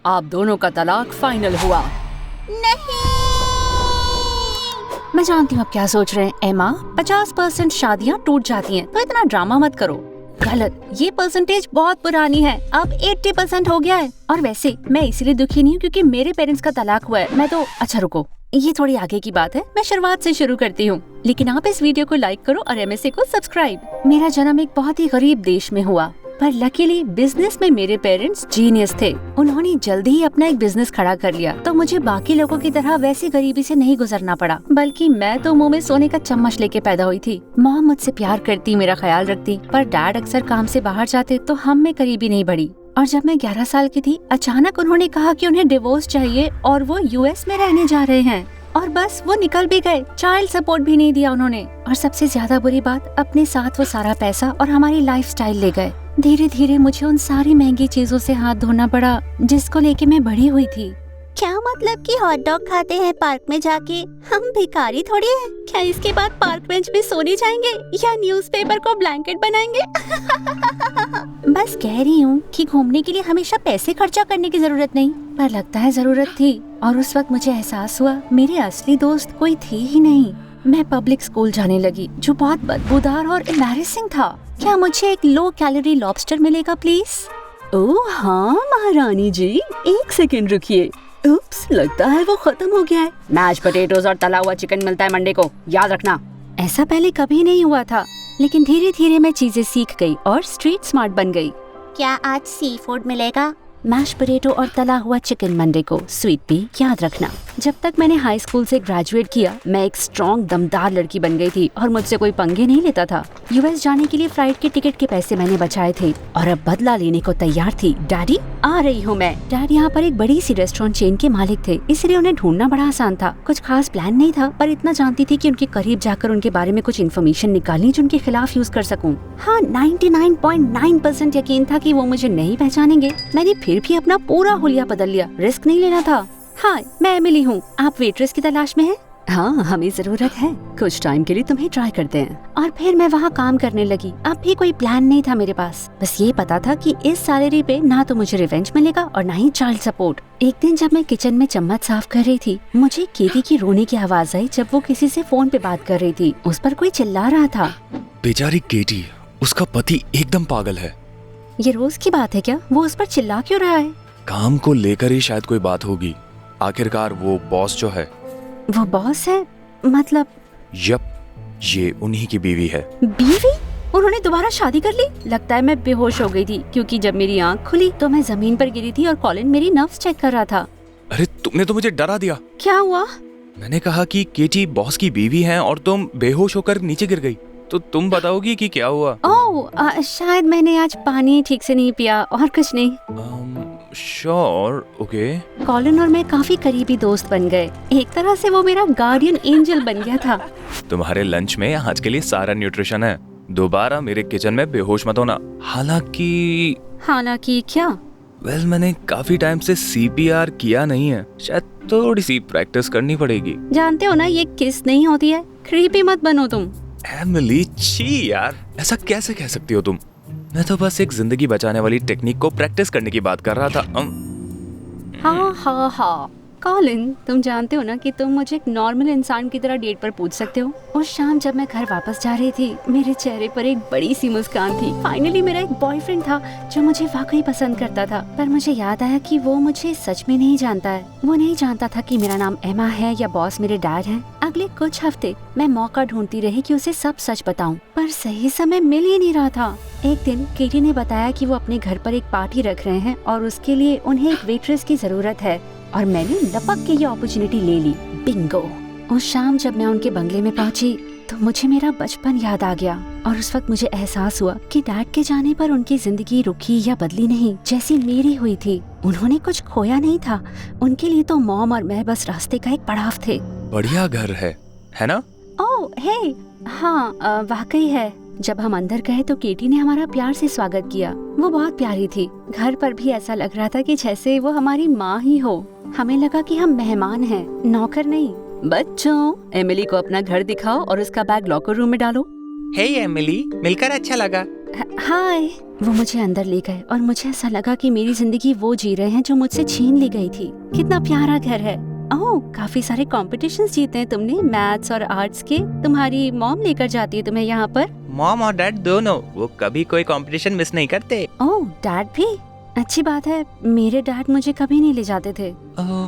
आप दोनों का तलाक फाइनल हुआ। नहीं। मैं जानती हूँ आप क्या सोच रहे हैं। एमा, 50% शादियाँ टूट जाती हैं, तो इतना ड्रामा मत करो। गलत, ये परसेंटेज बहुत पुरानी है, अब 80% हो गया है। और वैसे मैं इसीलिए दुखी नहीं हूँ क्योंकि मेरे पेरेंट्स का तलाक हुआ है। मैं तो अच्छा रुको, ये थोड़ी आगे की बात है, मैं शुरुआत से शुरू करती हूँ। लेकिन आप इस वीडियो को लाइक करो और MSA को सब्सक्राइब। मेरा जन्म एक बहुत ही गरीब देश में हुआ, पर लकीली बिजनेस में मेरे पेरेंट्स जीनियस थे। उन्होंने जल्दी ही अपना एक बिजनेस खड़ा कर लिया, तो मुझे बाकी लोगों की तरह वैसी गरीबी से नहीं गुजरना पड़ा, बल्कि मैं तो मुंह में सोने का चम्मच लेके पैदा हुई थी। मॉम मुझसे प्यार करती, मेरा ख्याल रखती, पर डैड अक्सर काम से बाहर जाते तो हम में करीबी नहीं बढ़ी। और जब मैं 11 साल की थी, अचानक उन्होंने कहा कि उन्हें डिवोर्स चाहिए और वो US में रहने जा रहे हैं। और बस वो निकल भी गए, चाइल्ड सपोर्ट भी नहीं दिया उन्होंने। और सबसे ज्यादा बुरी बात, अपने साथ वो सारा पैसा और हमारी लाइफस्टाइल ले गए। धीरे धीरे मुझे उन सारी महंगी चीजों से हाथ धोना पड़ा जिसको लेके मैं बड़ी हुई थी। क्या मतलब कि हॉट डॉग खाते हैं पार्क में जाके? हम भिखारी थोड़ी हैं। क्या इसके बाद पार्क बेंच में सोने जाएंगे या न्यूज़पेपर को ब्लैंकेट बनाएंगे? बस कह रही हूँ कि घूमने के लिए हमेशा पैसे खर्चा करने की जरूरत नहीं, पर लगता है जरूरत थी। और उस वक्त मुझे एहसास हुआ मेरे असली दोस्त कोई थे ही नहीं। मैं पब्लिक स्कूल जाने लगी, जो बहुत बदबूदार और एम्बैरेसिंग था। क्या मुझे एक लो कैलोरी लॉबस्टर मिलेगा प्लीज? ओह हाँ महारानी जी, 1 सेकंड रुकिए। उप्स, लगता है वो खत्म हो गया है। मैश पोटैटोज और तला हुआ चिकन मिलता है मंडे को, याद रखना। ऐसा पहले कभी नहीं हुआ था, लेकिन धीरे धीरे मैं चीजें सीख गई और स्ट्रीट स्मार्ट बन गई। क्या आज सी फूड मिलेगा? मैश पोटैटो और तला हुआ चिकन मंडे को, स्वीट पी, याद रखना। जब तक मैंने हाई स्कूल से ग्रेजुएट किया, मैं एक स्ट्रॉन्ग दमदार लड़की बन गई थी और मुझसे कोई पंगे नहीं लेता था। US जाने के लिए फ्लाइट के टिकट के पैसे मैंने बचाए थे और अब बदला लेने को तैयार थी। डैडी, आ रही हूँ मैं। डैड यहाँ पर एक बड़ी सी रेस्टोरेंट चेन के मालिक थे, इसलिए उन्हें ढूंढना बड़ा आसान था। कुछ खास प्लान नहीं था, पर इतना जानती थी कि उनके करीब जाकर उनके बारे में कुछ इन्फॉर्मेशन निकालनी जो उनके खिलाफ यूज कर सकूं। हाँ, 99.9% यकीन था कि वो मुझे नहीं पहचानेंगे। मैंने फिर भी अपना पूरा हुलिया बदल लिया, रिस्क नहीं लेना था। हाँ, मैं एमिली हूँ। आप वेट्रेस की तलाश में हैं? हाँ, हमें जरूरत है। कुछ टाइम के लिए तुम्हें ट्राई करते हैं। और फिर मैं वहाँ काम करने लगी। अब भी कोई प्लान नहीं था मेरे पास, बस ये पता था कि इस सैलरी पे ना तो मुझे रिवेंज मिलेगा और ना ही चाइल्ड सपोर्ट। एक दिन जब मैं किचन में चम्मच साफ कर रही थी, मुझे केटी की रोने की आवाज आई जब वो किसी से फोन पे बात कर रही थी। उस पर कोई चिल्ला रहा था। बेचारी केटी, उसका पति एकदम पागल है। ये रोज की बात है क्या? वो उस पर चिल्ला क्यों रहा है? काम को लेकर ही शायद कोई बात होगी। आखिरकार वो बॉस जो है। वो बॉस है? मतलब? यप, ये उन्हीं की बीवी है। बीवी? उन्होंने दोबारा शादी कर ली? लगता है मैं बेहोश हो गई थी, क्योंकि जब मेरी आंख खुली तो मैं जमीन पर गिरी थी और कॉलिन मेरी नर्व्स चेक कर रहा था। अरे तुमने तो मुझे डरा दिया। क्या हुआ? मैंने कहा कि केटी बॉस की बीवी है और तुम बेहोश होकर नीचे गिर गई, तो तुम बताओगी कि क्या हुआ? ओह, शायद मैंने आज पानी ठीक से नहीं पिया और कुछ नहीं। Sure, okay. कॉलिन और मैं काफी करीबी दोस्त बन गए। एक तरह से वो मेरा गार्डियन एंजल बन गया था। तुम्हारे लंच में आज के लिए सारा न्यूट्रिशन है। दोबारा मेरे किचन में बेहोश मत होना। हालांकि क्या? वेल, मैंने काफी टाइम से CPR किया नहीं है, शायद थोड़ी सी प्रैक्टिस करनी पड़ेगी। जानते हो ना, ये किस नहीं होती है। क्रीपी मत बनो तुम। एमिली, छी यार, ऐसा कैसे कह सकती हो तुम? मैं तो बस एक जिंदगी बचाने वाली टेक्निक को प्रैक्टिस करने की बात कर रहा था। हाँ, कॉलिन, तुम जानते हो ना कि तुम मुझे एक नॉर्मल इंसान की तरह डेट पर पूछ सकते हो। उस शाम जब मैं घर वापस जा रही थी, मेरे चेहरे पर एक बड़ी सी मुस्कान थी। फाइनली मेरा एक बॉयफ्रेंड था जो मुझे वाकई पसंद करता था। पर मुझे याद आया कि वो मुझे सच में नहीं जानता है। वो नहीं जानता था कि मेरा नाम एमा है या बॉस मेरे डैड हैं। अगले कुछ हफ्ते मैं मौका ढूंढती रही कि उसे सब सच बताऊं, पर सही समय मिल ही नहीं रहा था। एक दिन केटी ने बताया कि वो अपने घर पर एक पार्टी रख रहे हैं और उसके लिए उन्हें एक वेट्रेस की जरूरत है, और मैंने लपक के ये अपॉर्चुनिटी ले ली। बिंगो! उस शाम जब मैं उनके बंगले में पहुंची तो मुझे मेरा बचपन याद आ गया, और उस वक्त मुझे एहसास हुआ कि डैड के जाने पर उनकी जिंदगी रुकी या बदली नहीं, जैसी मेरी हुई थी। उन्होंने कुछ खोया नहीं था। उनके लिए तो मॉम और मैं बस रास्ते का एक पड़ाव थे। बढ़िया घर है ना? ओह हे, हाँ, वाकई है। जब हम अंदर गए तो केटी ने हमारा प्यार से स्वागत किया। वो बहुत प्यारी थी। घर पर भी ऐसा लग रहा था कि जैसे वो हमारी माँ ही हो। हमें लगा कि हम मेहमान हैं, नौकर नहीं। बच्चों, एमिली को अपना घर दिखाओ और उसका बैग लॉकर रूम में डालो। हे एमिली, मिलकर अच्छा लगा। हाय। वो मुझे अंदर ले गए और मुझे ऐसा लगा कि मेरी जिंदगी वो जी रहे हैं जो मुझसे छीन ली गई थी। कितना प्यारा घर है। ओह, काफी सारे कॉम्पिटिशन्स जीते हैं तुमने, मैथ्स और आर्ट्स के। तुम्हारी मॉम लेकर जाती है तुम्हें यहाँ पर? मॉम और डैड दोनों, वो कभी कोई कंपटीशन मिस नहीं करते। ओह, डैड भी? अच्छी बात है। मेरे डैड मुझे कभी नहीं ले जाते थे।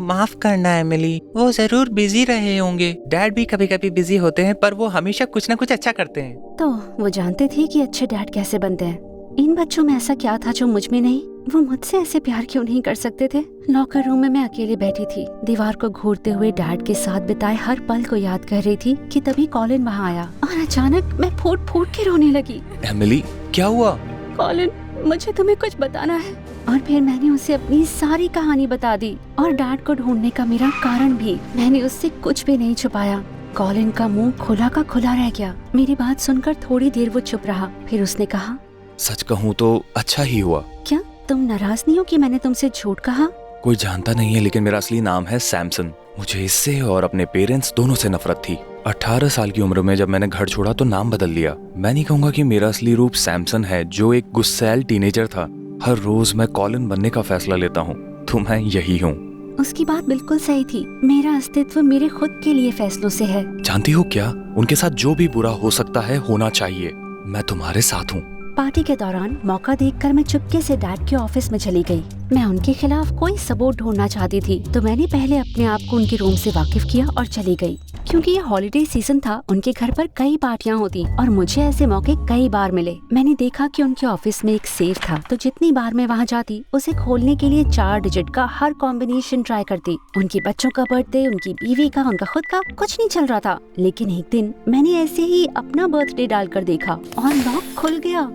माफ करना एमिली, वो जरूर बिजी रहे होंगे। डैड भी कभी कभी बिजी होते हैं, पर वो हमेशा कुछ न कुछ अच्छा करते हैं। तो वो जानते थे कि अच्छे डैड कैसे बनते हैं। इन बच्चों में ऐसा क्या था जो मुझ में नहीं? वो मुझसे ऐसे प्यार क्यों नहीं कर सकते थे? लॉकर रूम में मैं अकेले बैठी थी, दीवार को घूरते हुए डैड के साथ बिताए हर पल को याद कर रही थी कि तभी कॉलिन वहाँ आया और अचानक मैं फूट फूट के रोने लगी। एमिली, क्या हुआ? कॉलिन, मुझे तुम्हें कुछ बताना है। और फिर मैंने उसे अपनी सारी कहानी बता दी और डैड को ढूंढने का मेरा कारण भी। मैंने उससे कुछ भी नहीं छुपाया। कॉलिन का मुंह खुला का खुला रह गया। मेरी बात सुनकर थोड़ी देर वो चुप रहा, फिर उसने कहा, सच कहूँ तो अच्छा ही हुआ। क्या तुम नाराज नहीं हो कि मैंने तुमसे झूठ कहा? कोई जानता नहीं है, लेकिन मेरा असली नाम है सैमसन। मुझे इससे और अपने पेरेंट्स दोनों से नफरत थी। 18 साल की उम्र में जब मैंने घर छोड़ा तो नाम बदल लिया। मैं नहीं कहूँगा कि मेरा असली रूप सैमसन है, जो एक गुस्सैल टीनेजर था। हर रोज मैं कॉलिन बनने का फैसला लेता हूँ, तो मैं यही हूँ। उसकी बात बिल्कुल सही थी। मेरा अस्तित्व मेरे खुद के लिए फैसलों से है। जानती हो क्या, उनके साथ जो भी बुरा हो सकता है होना चाहिए। मैं तुम्हारे साथ हूँ। पार्टी के दौरान मौका देखकर मैं चुपके से डैड के ऑफिस में चली गई। मैं उनके खिलाफ कोई सबूत ढूंढना चाहती थी, तो मैंने पहले अपने आप को उनके रूम से वाकिफ किया और चली गई। क्योंकि ये हॉलिडे सीजन था, उनके घर पर कई पार्टियां होती और मुझे ऐसे मौके कई बार मिले। मैंने देखा कि उनके ऑफिस में एक सेफ था, तो जितनी बार मैं वहाँ जाती उसे खोलने के लिए 4 डिजिट का हर कॉम्बिनेशन ट्राई करती। उनके बच्चों का बर्थडे, उनकी बीवी का, उनका खुद का, कुछ नहीं चल रहा था। लेकिन एक दिन मैंने ऐसे ही अपना बर्थडे डालकर देखा और लॉक खुल गया।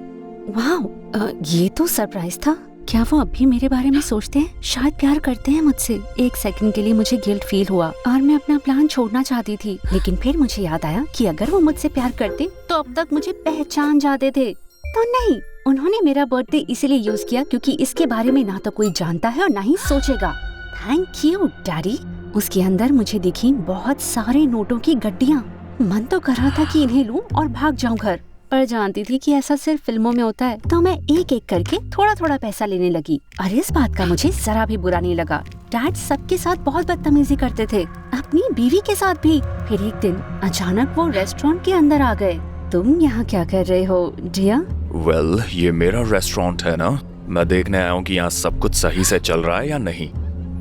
वाह, ये तो सरप्राइज था। क्या वो अब भी मेरे बारे में सोचते हैं? शायद प्यार करते हैं मुझसे। एक सेकंड के लिए मुझे गिल्ट फील हुआ और मैं अपना प्लान छोड़ना चाहती थी, लेकिन फिर मुझे याद आया कि अगर वो मुझसे प्यार करते तो अब तक मुझे पहचान जाते थे। तो नहीं, उन्होंने मेरा बर्थडे इसीलिए यूज किया क्योंकि इसके बारे में ना तो कोई जानता है और ना ही सोचेगा। Thank you daddy. उसके अंदर मुझे दिखी बहुत सारे नोटों की गड्डियाँ। मन तो कर रहा था कि इन्हें लूं और भाग जाऊं घर, पर जानती थी कि ऐसा सिर्फ फिल्मों में होता है, तो मैं एक एक करके थोड़ा थोड़ा पैसा लेने लगी। और इस बात का मुझे जरा भी बुरा नहीं लगा। डैड सबके साथ बहुत बदतमीजी करते थे, अपनी बीवी के साथ भी। फिर एक दिन अचानक वो रेस्टोरेंट के अंदर आ गए। तुम यहाँ क्या कर रहे हो डियर? वेल, ये मेरा रेस्टोरेंट है ना, मैं देखने आया हूँ कि यहाँ सब कुछ सही से चल रहा है या नहीं।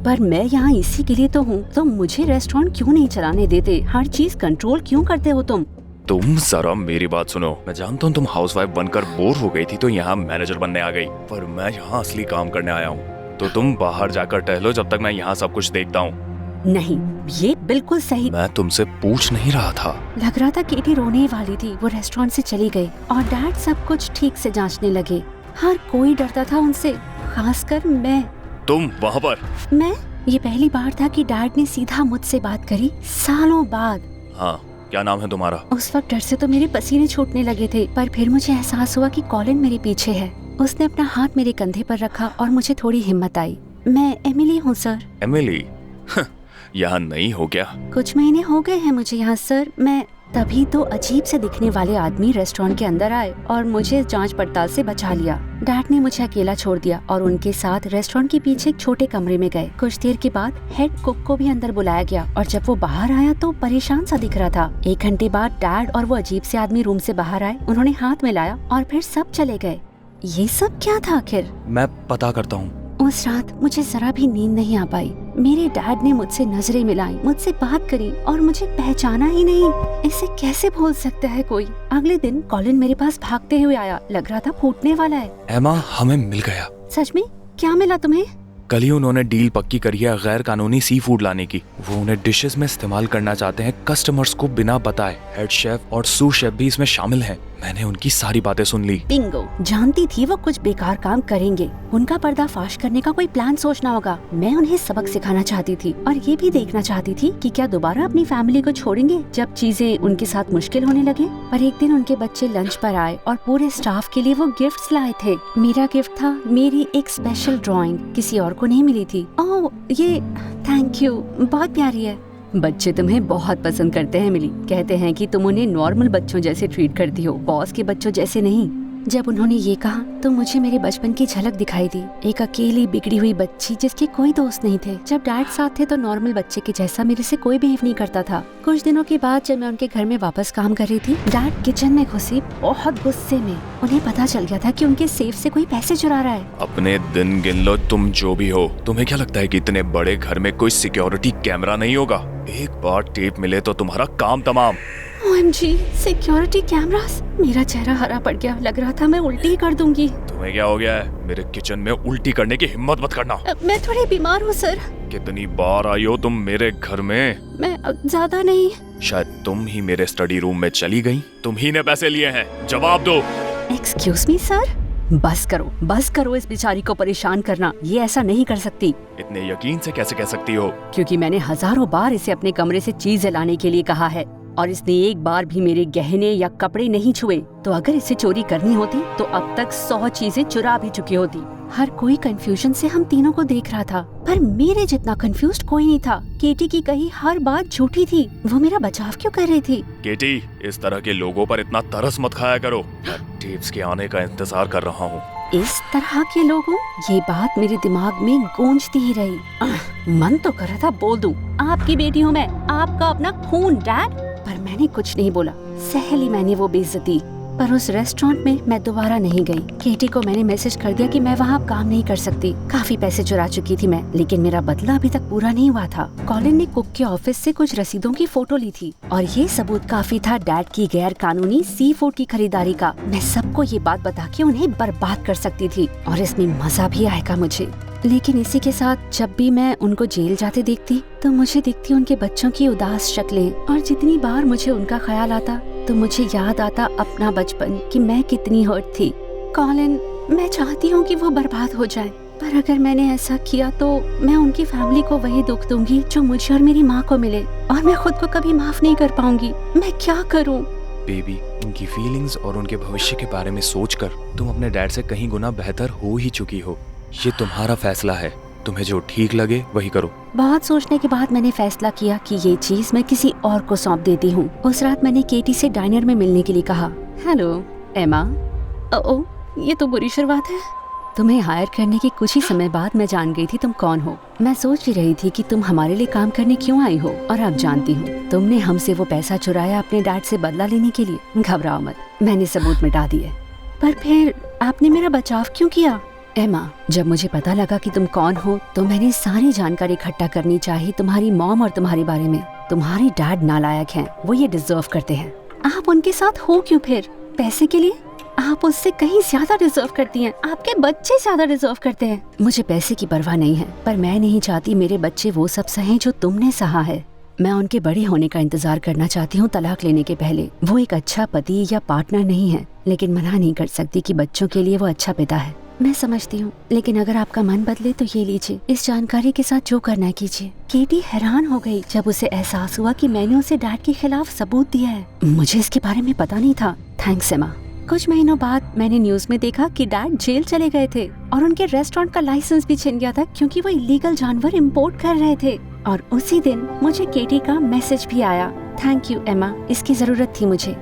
पर मैं यहाँ इसी के लिए तो हूँ। तो मुझे रेस्टोरेंट क्यों नहीं चलाने देते? हर चीज कंट्रोल क्यों करते हो तुम? तुम जरा मेरी बात सुनो। मैं जानता हूँ तुम हाउसवाइफ बनकर बोर हो गई थी तो यहाँ मैनेजर बनने आ गई, पर मैं यहाँ असली काम करने आया हूँ। तो तुम बाहर जाकर टहलो जब तक मैं यहाँ सब कुछ देखता हूँ। नहीं, ये बिल्कुल सही। मैं तुमसे पूछ नहीं रहा था। लग रहा था केटी रोने वाली थी। वो रेस्टोरेंट से चली गई और डैड सब कुछ ठीक से जांचने लगे। हर कोई डरता था उनसे, खासकर मैं। तुम वहाँ पर? मैं? ये पहली बार था कि डैड ने सीधा मुझसे बात करी, सालों बाद। हाँ, क्या नाम है तुम्हारा? उस वक्त डर से तो मेरे पसीने छूटने लगे थे, पर फिर मुझे एहसास हुआ कि कॉलिन मेरे पीछे है। उसने अपना हाथ मेरे कंधे पर रखा और मुझे थोड़ी हिम्मत आई। मैं एमिली हूँ सर। एमिली? यहाँ नहीं हो क्या? कुछ महीने हो गए हैं मुझे यहाँ सर। मैं तभी तो अजीब से दिखने वाले आदमी रेस्टोरेंट के अंदर आए और मुझे जांच पड़ताल से बचा लिया। डैड ने मुझे अकेला छोड़ दिया और उनके साथ रेस्टोरेंट के पीछे एक छोटे कमरे में गए। कुछ देर के बाद हेड कुक को भी अंदर बुलाया गया और जब वो बाहर आया तो परेशान सा दिख रहा था। 1 घंटे बाद डैड और वो अजीब से आदमी रूम से बाहर आए। उन्होंने हाथ मिलाया और फिर सब चले गए। ये सब क्या था आखिर? मैं पता करता हूँ। उस रात मुझे जरा भी नींद नहीं आ पाई। मेरे डैड ने मुझसे नजरें मिलाई, मुझसे बात करी और मुझे पहचाना ही नहीं। इसे कैसे भूल सकता है कोई? अगले दिन कॉलिन मेरे पास भागते हुए आया। लग रहा था फूटने वाला है। एमा, हमें मिल गया। सच में? क्या मिला तुम्हें? कल ही उन्होंने डील पक्की करी है गैर कानूनी सी फूड लाने की। वो उन्हें डिशेस में इस्तेमाल करना चाहते हैं कस्टमर्स को बिना बताए। हेड शेफ और सू शेफ भी इसमें शामिल हैं। मैंने उनकी सारी बातें सुन ली। बिंगो, जानती थी वो कुछ बेकार काम करेंगे। उनका पर्दाफाश करने का कोई प्लान सोचना होगा। मैं उन्हें सबक सिखाना चाहती थी और ये भी देखना चाहती थी कि क्या दोबारा अपनी फैमिली को छोड़ेंगे जब चीजें उनके साथ मुश्किल होने लगे। पर एक दिन उनके बच्चे लंच पर आए और पूरे स्टाफ के लिए वो गिफ्ट्स लाए थे। मेरा गिफ्ट था मेरी एक स्पेशल ड्राइंग, किसी और को नहीं मिली थी। ओह, ये थैंक यू, बहुत प्यारी है। बच्चे तुम्हें बहुत पसंद करते हैं मिली। कहते हैं कि तुम उन्हें नॉर्मल बच्चों जैसे ट्रीट करती हो, बॉस के बच्चों जैसे नहीं। जब उन्होंने ये कहा तो मुझे मेरे बचपन की झलक दिखाई दी, एक अकेली बिगड़ी हुई बच्ची जिसके कोई दोस्त नहीं थे। जब डैड साथ थे तो नॉर्मल बच्चे के जैसा मेरे से कोई बिहेव नहीं करता था। कुछ दिनों के बाद जब मैं उनके घर में वापस काम कर रही थी, डैड किचन में घुसी बहुत गुस्से में। उन्हें पता चल गया था कि उनके सेफ से कोई पैसे चुरा रहा है। अपने दिन गिन लो तुम जो भी हो। तुम्हें क्या लगता है कि इतने बड़े घर में कोई सिक्योरिटी कैमरा नहीं होगा? एक बार टेप मिले तो तुम्हारा काम तमाम। OMG, security cameras. मेरा चेहरा हरा पड़ गया, लग रहा था मैं उल्टी ही कर दूंगी। तुम्हें क्या हो गया है? मेरे किचन में उल्टी करने की हिम्मत मत करना। मैं थोड़ी बीमार हूँ सर। कितनी बार आई हो तुम मेरे घर में? मैं ज्यादा नहीं। शायद तुम ही मेरे स्टडी रूम में चली गई। तुम ही ने पैसे लिए हैं, जवाब दो। Excuse me sir. बस करो इस बेचारी को परेशान करना। ये ऐसा नहीं कर सकती। इतने यकीन से कैसे कह सकती हो? क्योंकि मैंने हजारों बार इसे अपने कमरे से चीजें लाने के लिए कहा है और इसने एक बार भी मेरे गहने या कपड़े नहीं छुए। तो अगर इसे चोरी करनी होती तो अब तक 100 चीजें चुरा भी चुकी होती। हर कोई कंफ्यूजन से हम तीनों को देख रहा था, पर मेरे जितना कंफ्यूज्ड कोई नहीं था। केटी की कही हर बात झूठी थी। वो मेरा बचाव क्यों कर रही थी? केटी, इस तरह के लोगों पर इतना तरस मत खाया करो। मैं टेप्स के आने का इंतजार कर रहा हूँ। इस तरह के लोगों? ये बात मेरे दिमाग में गूंजती ही रही। मन तो कर रहा था बोल दूं, आपकी बेटी हूँ मैं, आपका अपना खून डैड। पर मैंने कुछ नहीं बोला। सह ली मैंने वो बेइज्जती। पर उस रेस्टोरेंट में मैं दोबारा नहीं गई। केटी को मैंने मैसेज कर दिया कि मैं वहाँ काम नहीं कर सकती। काफी पैसे चुरा चुकी थी मैं, लेकिन मेरा बदला अभी तक पूरा नहीं हुआ था। कॉलिन ने कुक के ऑफिस से कुछ रसीदों की फोटो ली थी और ये सबूत काफी था डैड की गैर कानूनी सी फूड की खरीदारी का। मैं सबको ये बात बता के उन्हें बर्बाद कर सकती थी और इसमें मजा भी आएगा मुझे। लेकिन इसी के साथ जब भी मैं उनको जेल जाते देखती तो मुझे दिखती उनके बच्चों की उदास शक्लें, और जितनी बार मुझे उनका ख्याल आता तो मुझे याद आता अपना बचपन कि मैं कितनी हर्ट थी। कॉलिन, मैं चाहती हूँ कि वो बर्बाद हो जाए, पर अगर मैंने ऐसा किया तो मैं उनकी फैमिली को वही दुख दूंगी जो मुझे और मेरी माँ को मिले, और मैं खुद को कभी माफ नहीं कर पाऊंगी। मैं क्या करूँ? बेबी, उनकी फीलिंग्स और उनके भविष्य के बारे में सोचकर तुम अपने डैड से कहीं गुना बेहतर हो ही चुकी हो। ये तुम्हारा फैसला है, तुम्हें जो ठीक लगे वही करो। बहुत सोचने के बाद मैंने फैसला किया कि ये चीज मैं किसी और को सौंप देती हूँ। उस रात मैंने केटी से डाइनर में मिलने के लिए कहा। हेलो एमा। ओ, ये तो बुरी शुरुआत है। तुम्हें हायर करने के कुछ ही समय बाद मैं जान गई थी तुम कौन हो। मैं सोच ही रही थी कि तुम हमारे लिए काम करने क्यों आई हो, और अब जानती हूँ तुमने हमसे वो पैसा चुराया अपने डैड से बदला लेने के लिए। घबराओ मत, मैंने सबूत मिटा दिए। पर फिर आपने मेरा बचाव क्यों किया? एमा, जब मुझे पता लगा कि तुम कौन हो तो मैंने सारी जानकारी इकट्ठा करनी चाहिए तुम्हारी मॉम और तुम्हारे बारे में। तुम्हारे डैड नालायक हैं, वो ये डिजर्व करते हैं। आप उनके साथ हो क्यों फिर? पैसे के लिए? आप उससे कहीं ज्यादा डिजर्व करती हैं। आपके बच्चे ज्यादा डिजर्व करते हैं। मुझे पैसे की परवाह नहीं है, पर मैं नहीं चाहती मेरे बच्चे वो सब सहें जो तुमने सहा है। मैं उनके बड़े होने का इंतजार करना चाहती हूँ तलाक लेने के पहले। वो एक अच्छा पति या पार्टनर नहीं है, लेकिन मना नहीं कर सकती कि बच्चों के लिए वो अच्छा पिता है। मैं समझती हूँ, लेकिन अगर आपका मन बदले तो ये लीजिए, इस जानकारी के साथ जो करना कीजिए। केटी हैरान हो गई जब उसे एहसास हुआ कि मैंने उसे डैड के खिलाफ सबूत दिया है। मुझे इसके बारे में पता नहीं था। थैंक्स एमा। कुछ महीनों बाद मैंने न्यूज में देखा कि डैड जेल चले गए थे और उनके रेस्टोरेंट का लाइसेंस भी छिन गया था क्योंकि वो इलीगल जानवर इंपोर्ट कर रहे थे। और उसी दिन मुझे केटी का मैसेज भी आया। थैंक यू एमा, इसकी जरूरत थी मुझे।